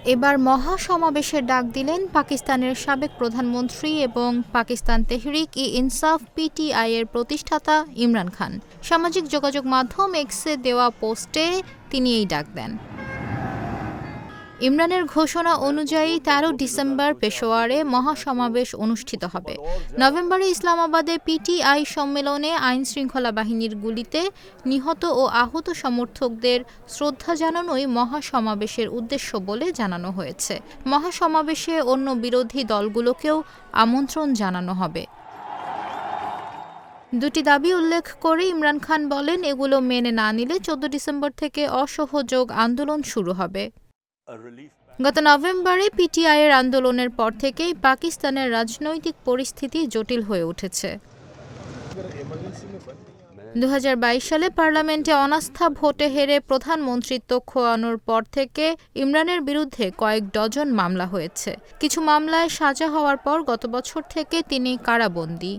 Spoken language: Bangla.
এবার মহাসমাবেশের ডাক দিলেন পাকিস্তানের সাবেক প্রধানমন্ত্রী এবং পাকিস্তান তেহরিক-ই-ইনসাফ পিটিআই এর প্রতিষ্ঠাতা ইমরান খান। সামাজিক যোগাযোগ মাধ্যম এক্সে দেওয়া পোস্টে তিনি এই ডাক দেন। ইমরানের ঘোষণা অনুযায়ী ১৩ ডিসেম্বর পেশোয়ারে মহাসমাবেশ অনুষ্ঠিত হবে। নভেম্বরে ইসলামাবাদে পিটিআই সম্মেলনে আইনশৃঙ্খলা বাহিনীর গুলিতে নিহত ও আহত সমর্থকদের শ্রদ্ধা জানানোই মহাসমাবেশের উদ্দেশ্য বলে জানানো হয়েছে। মহাসমাবেশে অন্য বিরোধী দলগুলোকেও আমন্ত্রণ জানানো হবে। দুটি দাবি উল্লেখ করে ইমরান খান বলেন, এগুলো মেনে না নিলে ১৪ ডিসেম্বর থেকে অসহযোগ আন্দোলন শুরু হবে। গত নভেম্বরে পিটিআইয়ের আন্দোলনের পর থেকেই পাকিস্তানের রাজনৈতিক পরিস্থিতি জটিল হয়ে উঠেছে। ২০২২ সালে পার্লামেন্টে অনাস্থা ভোটে হেরে প্রধানমন্ত্রীত্ব খোয়ানোর পর থেকে ইমরানের বিরুদ্ধে কয়েক ডজন মামলা হয়েছে। কিছু মামলায় সাজা হওয়ার পর গত বছর থেকে তিনি কারাবন্দী।